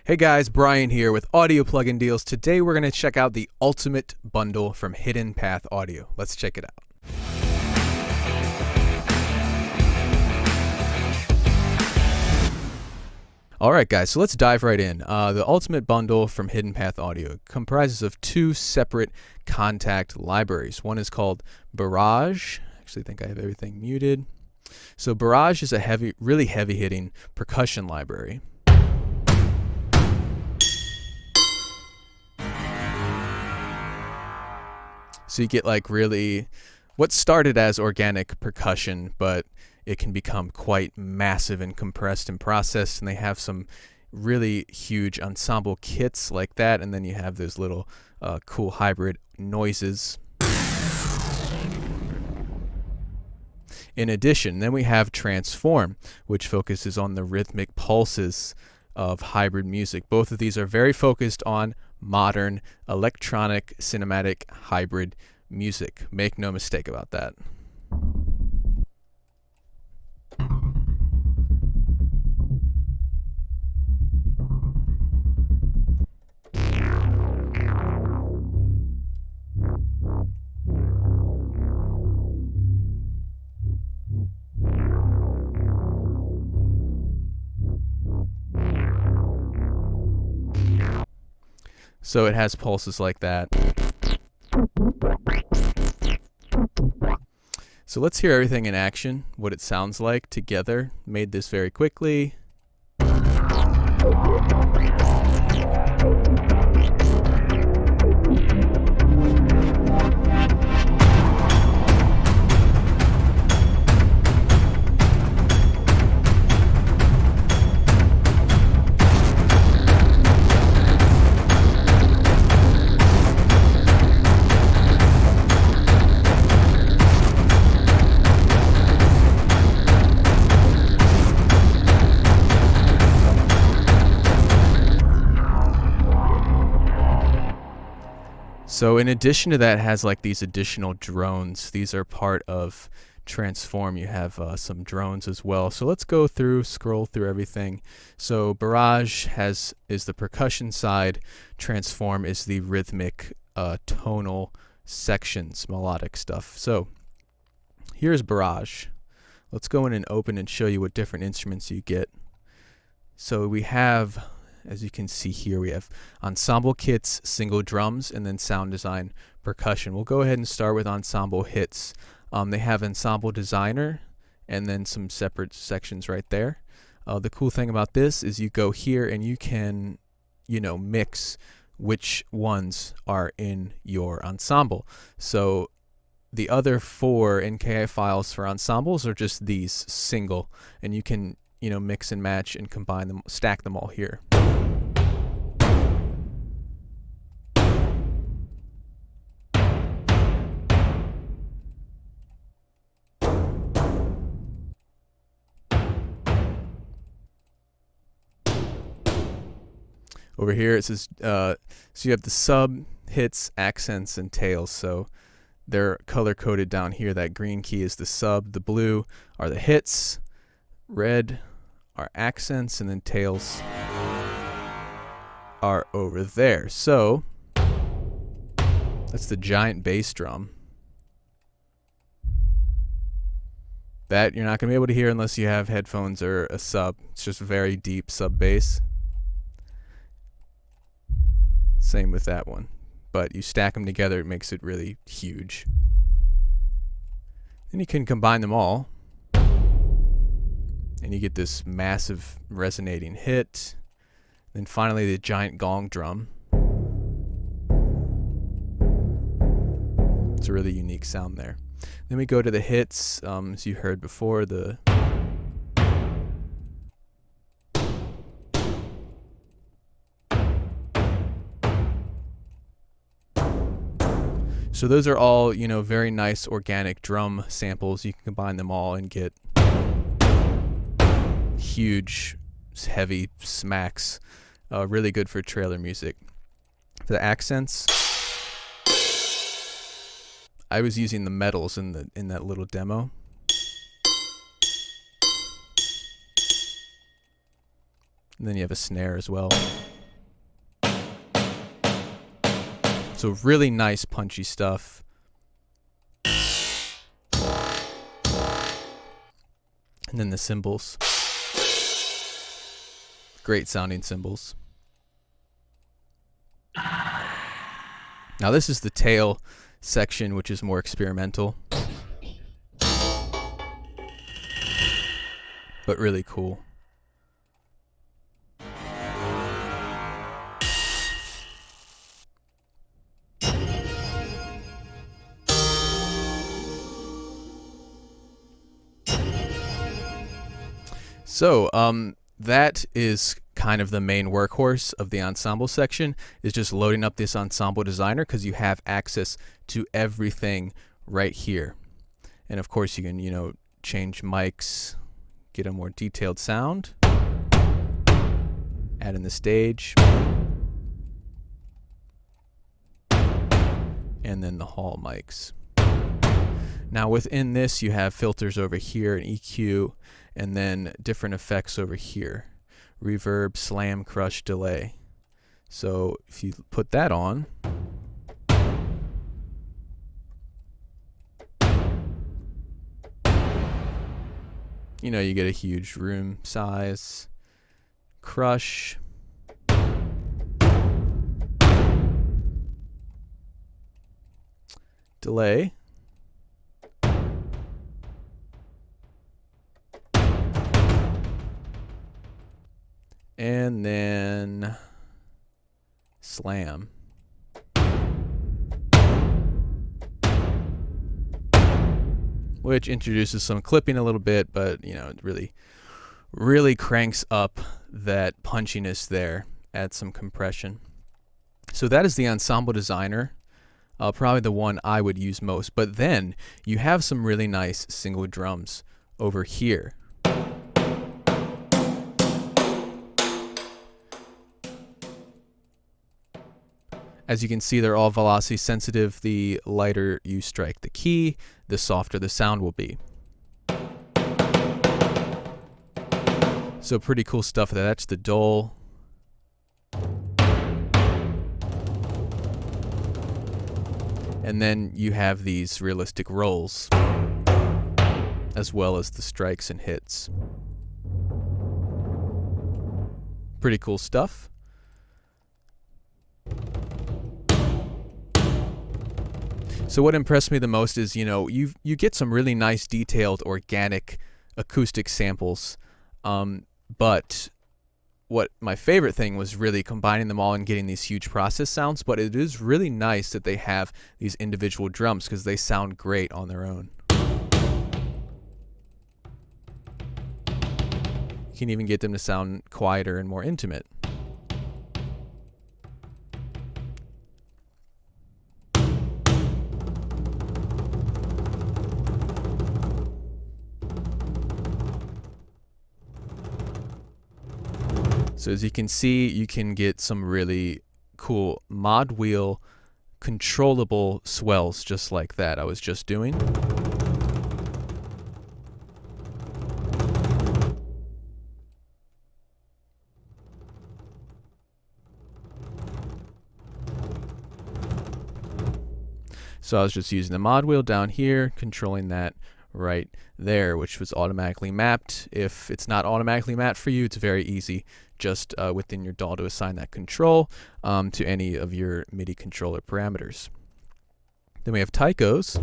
Hey guys, Brian here with Audio Plugin Deals. Today we're going to check out the Ultimate Bundle from Hidden Path Audio. Let's check it out. Alright guys, so let's dive right in. The Ultimate Bundle from Hidden Path Audio comprises of two separate contact libraries. One is called Barrage. I actually think I have everything muted. So Barrage is a really heavy-hitting percussion library. So you get like really what started as organic percussion, but it can become quite massive and compressed and processed, and they have some really huge ensemble kits like that, and then you have those little cool hybrid noises. In addition, then we have Transform, which focuses on the rhythmic pulses of hybrid music. Both of these are very focused on modern electronic cinematic hybrid music. Make no mistake about that. So it has pulses like that. So let's hear everything in action, what it sounds like together. Made this very quickly. So in addition to that, it has like these additional drones. These are part of Transform. You have some drones as well. So let's go through, scroll through everything. So Barrage is the percussion side. Transform is the rhythmic, tonal sections, melodic stuff. So here's Barrage. Let's go in and open and show you what different instruments you get. So we have, as you can see here, we have ensemble kits, single drums, and then sound design percussion. We'll go ahead and start with ensemble hits. They have ensemble designer and then some separate sections right there. The cool thing about this is you go here and you can, mix which ones are in your ensemble. So the other 4 NKI files for ensembles are just these single, and you can, mix and match and combine them, stack them all here. Over here it says, so you have the sub, hits, accents, and tails. So they're color coded down here. That green key is the sub, the blue are the hits, red are accents, and then tails are over there. So that's the giant bass drum. That you're not going to be able to hear unless you have headphones or a sub. It's just very deep sub bass. Same with that one, but you stack them together, it makes it really huge. Then you can combine them all, and you get this massive resonating hit. Then finally the giant gong drum. It's a really unique sound there. Then we go to the hits, as you heard before, So those are all, very nice organic drum samples. You can combine them all and get huge, heavy smacks. Really good for trailer music. For the accents, I was using the metals in that little demo. And then you have a snare as well. So really nice punchy stuff. And then the cymbals. Great sounding cymbals. Now this is the tail section, which is more experimental, but really cool. So, that is kind of the main workhorse of the ensemble section, is just loading up this ensemble designer, because you have access to everything right here. And of course you can, you know, change mics, get a more detailed sound, add in the stage, and then the hall mics. Now within this you have filters over here, and EQ, and then different effects over here. Reverb, slam, crush, delay. So if you put that on, you know, you get a huge room size. Crush. Delay. And then slam. Which introduces some clipping a little bit, but you know, it really cranks up that punchiness there, adds some compression. So that is the ensemble designer, probably the one I would use most. But then you have some really nice single drums over here. As you can see, they're all velocity sensitive. The lighter you strike the key, the softer the sound will be. So pretty cool stuff there. That's the dole. And then you have these realistic rolls, as well as the strikes and hits. Pretty cool stuff. So what impressed me the most is, you know, you get some really nice detailed organic acoustic samples, but what my favorite thing was really combining them all and getting these huge process sounds. But it is really nice that they have these individual drums, because they sound great on their own. You can even get them to sound quieter and more intimate. So as you can see, you can get some really cool mod wheel controllable swells, just like that I was just doing. So I was just using the mod wheel down here, controlling that right there, which was automatically mapped. If it's not automatically mapped for you, it's very easy, just within your DAW to assign that control to any of your MIDI controller parameters. Then we have taikos.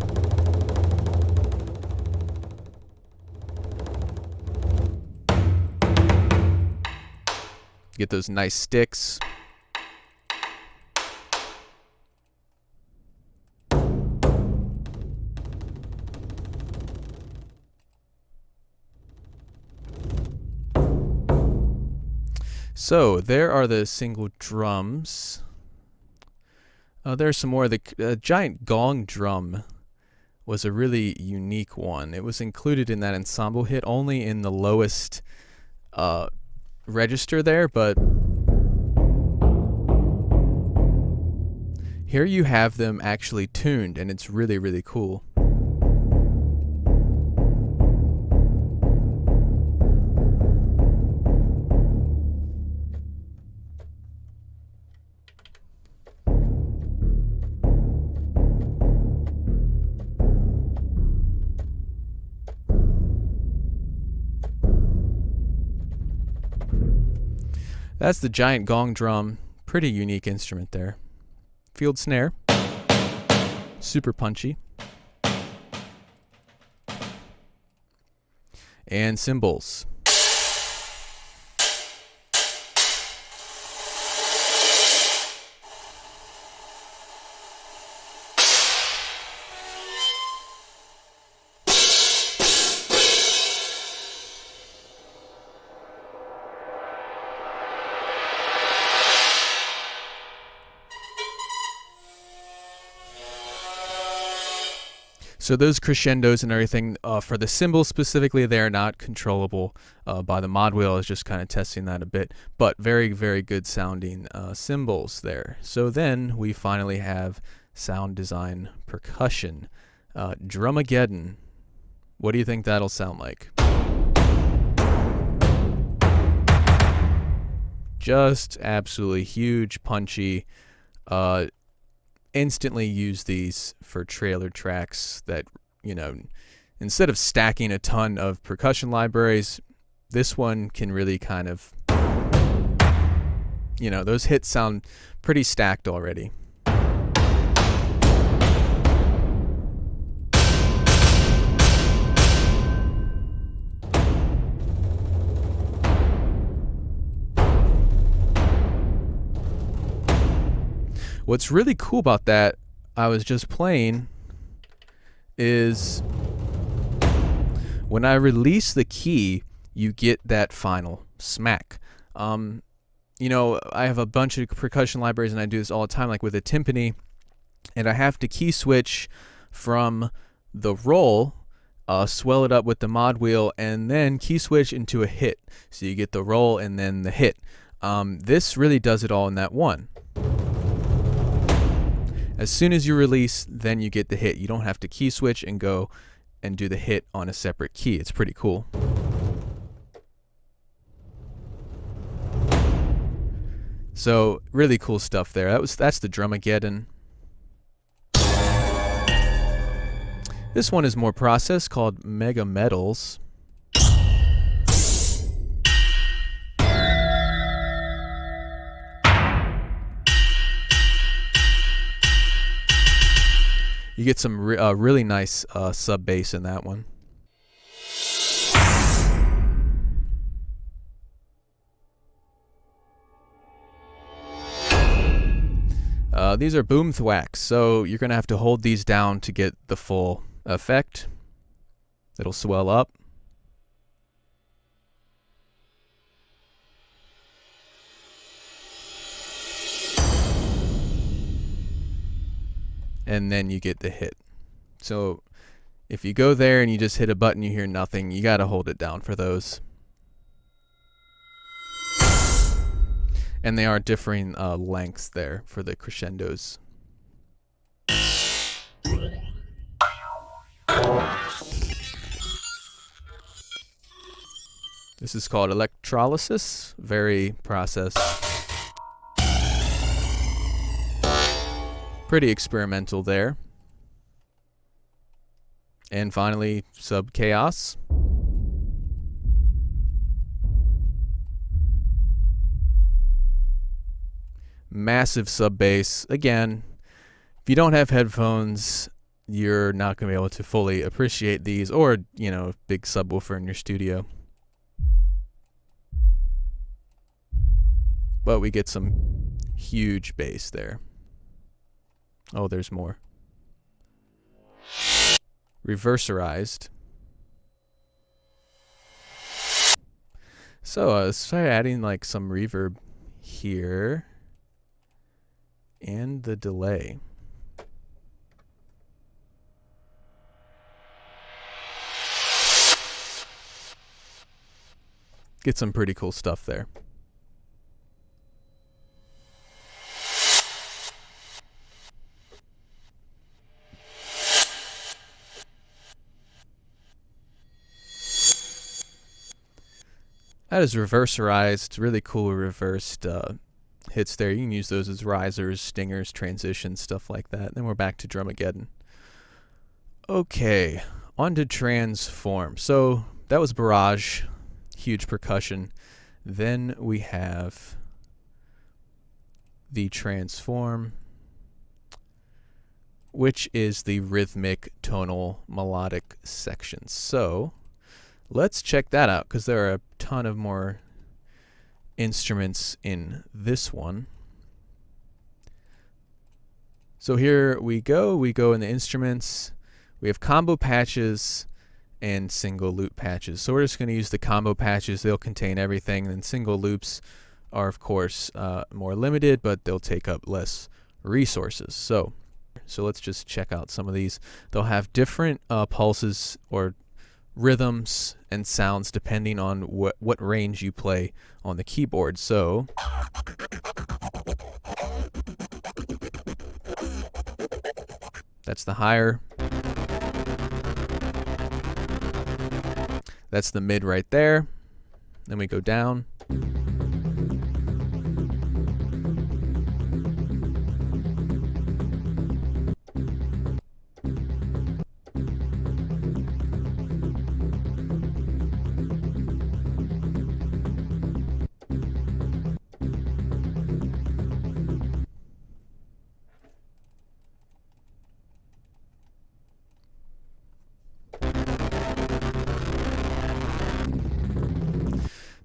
Get those nice sticks. So there are the single drums. There's some more. The giant gong drum was a really unique one. It was included in that ensemble hit only in the lowest register there, but here you have them actually tuned, and it's really, really cool. That's the giant gong drum. Pretty unique instrument there. Field snare. Super punchy. And cymbals. So those crescendos and everything, for the cymbals specifically, they are not controllable by the mod wheel. I was just kind of testing that a bit, but very, very good sounding cymbals there. So then we finally have sound design percussion. Drumageddon. What do you think that'll sound like? Just absolutely huge, punchy. Instantly use these for trailer tracks that, you know, instead of stacking a ton of percussion libraries, this one can really kind of, you know, those hits sound pretty stacked already. What's really cool about that, I was just playing, is when I release the key, you get that final smack. You know, I have a bunch of percussion libraries and I do this all the time, like with a timpani, and I have to key switch from the roll, swell it up with the mod wheel, and then key switch into a hit. So you get the roll and then the hit. This really does it all in that one. As soon as you release, then you get the hit. You don't have to key switch and go and do the hit on a separate key. It's pretty cool. So really cool stuff there. That's the Drumageddon. This one is more processed, called Mega Metals. You get some really nice sub bass in that one. These are boom thwacks, so you're going to have to hold these down to get the full effect. It'll swell up. And then you get the hit. So if you go there and you just hit a button, you hear nothing, you got to hold it down for those. And they are differing lengths there for the crescendos. This is called Electrolysis, very processed. Pretty experimental there. And finally, Sub Chaos. Massive sub bass. Again, if you don't have headphones, you're not going to be able to fully appreciate these, or, you know, big subwoofer in your studio. But we get some huge bass there. Oh, there's more. Reverserized. So let's try adding like some reverb here. And the delay. Get some pretty cool stuff there. That is reverserized. Really cool reversed hits there. You can use those as risers, stingers, transitions, stuff like that. Then we're back to Drumageddon. Okay, on to transform. So that was Barrage, huge percussion. Then we have the transform, which is the rhythmic, tonal, melodic section. So let's check that out, because there are a ton of more instruments in this one. So here we go in the instruments. We have combo patches and single loop patches. So we're just going to use the combo patches. They'll contain everything. And single loops are, of course, more limited, but they'll take up less resources. So let's just check out some of these. They'll have different pulses or rhythms and sounds depending on what range you play on the keyboard. So that's the higher. That's the mid right there. Then we go down.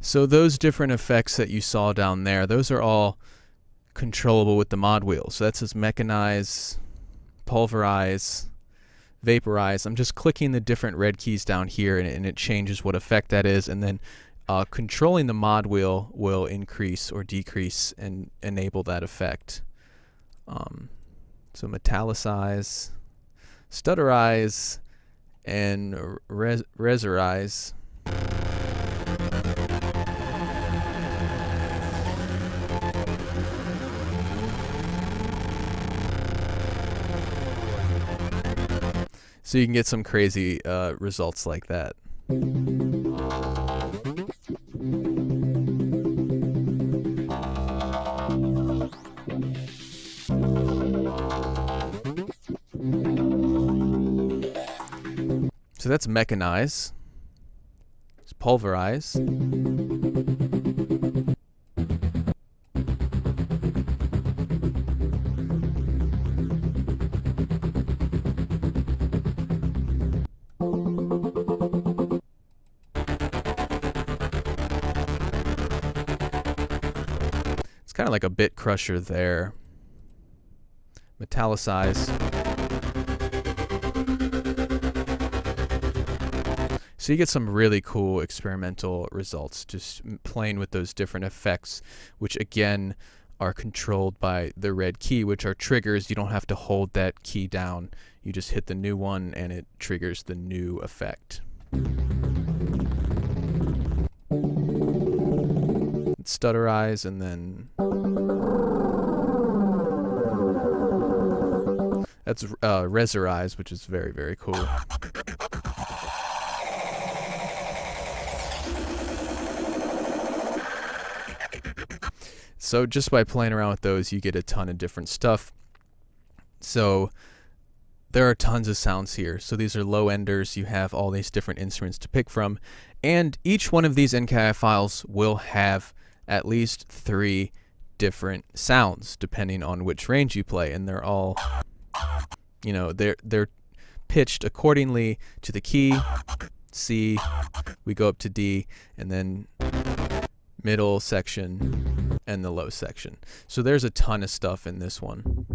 So those different effects that you saw down there, those are all controllable with the mod wheel. So that says mechanize, pulverize, vaporize. I'm just clicking the different red keys down here, and it changes what effect that is. And then controlling the mod wheel will increase or decrease and enable that effect. So metallicize, stutterize, and resorize. So you can get some crazy results like that. So that's mechanize. It's pulverize. It's kind of like a bit crusher there. Metallicize. So you get some really cool experimental results just playing with those different effects, which again are controlled by the red key, which are triggers. You don't have to hold that key down. You just hit the new one and it triggers the new effect. Stutterize, and then that's resorize, which is very, very cool. So just by playing around with those, you get a ton of different stuff. So there are tons of sounds here. So these are low enders. You have all these different instruments to pick from. And each one of these NKI files will have at least 3 different sounds depending on which range you play. And they're all, you know, they're pitched accordingly to the key. C, we go up to D, and then middle section and the low section. So there's a ton of stuff in this one.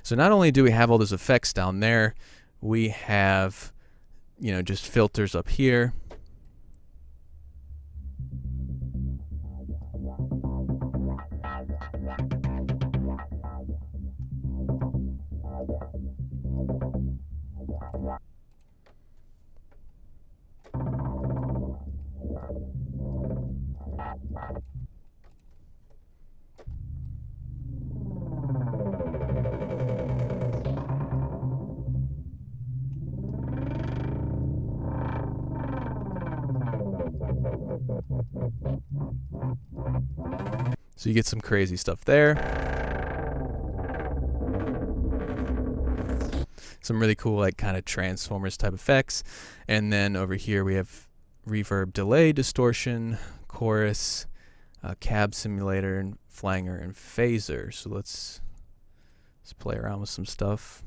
So not only do we have all those effects down there, we have, you know, just filters up here. So you get some crazy stuff there. Some really cool, like, kind of Transformers type effects. And then over here we have reverb delay, distortion, chorus, cab simulator, and flanger and phaser. So let's play around with some stuff.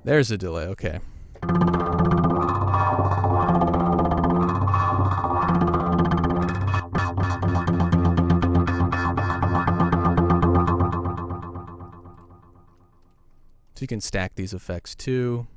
There's a delay, okay. So you can stack these effects too.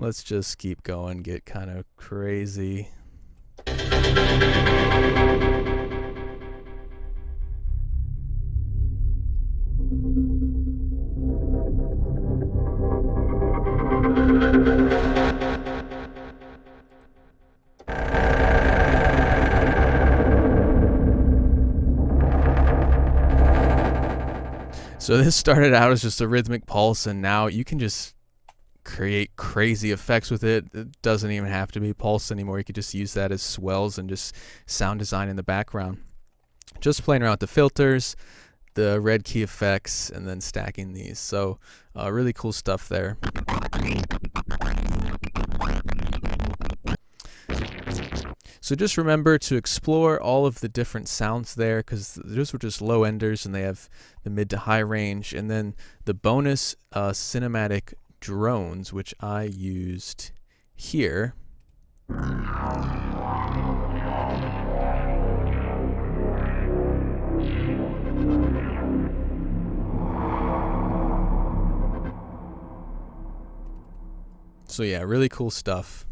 Let's just keep going, get kind of crazy. So this started out as just a rhythmic pulse, and now you can just create crazy effects with it. It doesn't even have to be pulse anymore. You could just use that as swells and just sound design in the background. Just playing around with the filters, the red key effects, and then stacking these. So really cool stuff there. So just remember to explore all of the different sounds there, because those were just low enders and they have the mid to high range, and then the bonus cinematic drones, which I used here. So yeah, really cool stuff.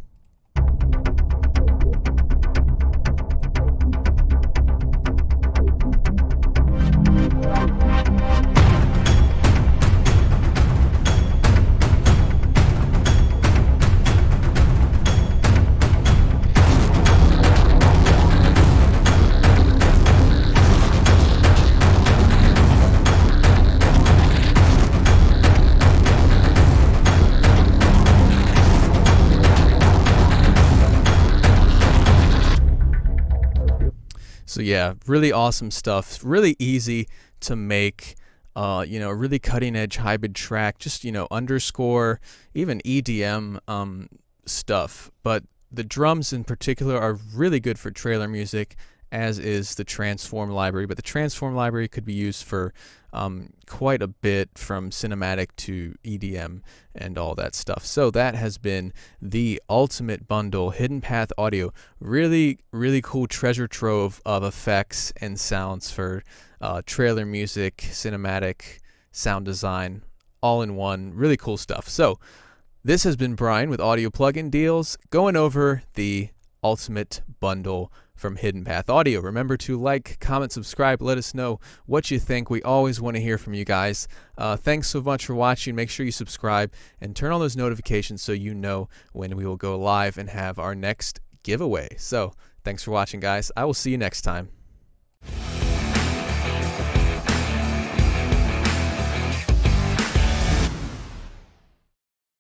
So yeah, really awesome stuff. Really easy to make. You know, a really cutting edge hybrid track. Just, you know, underscore, even EDM stuff. But the drums in particular are really good for trailer music, as is the transform library. But the transform library could be used for quite a bit, from cinematic to EDM and all that stuff. So that has been the ultimate bundle, Hidden Path Audio. Really, really cool treasure trove of effects and sounds for trailer music, cinematic, sound design, all in one. Really cool stuff. So this has been Brian with Audio Plugin Deals, going over the ultimate bundle from Hidden Path Audio. Remember to like, comment, subscribe, let us know what you think. We always want to hear from you guys. Thanks so much for watching. Make sure you subscribe and turn on those notifications so you know when we will go live and have our next giveaway. So thanks for watching, guys. I will see you next time.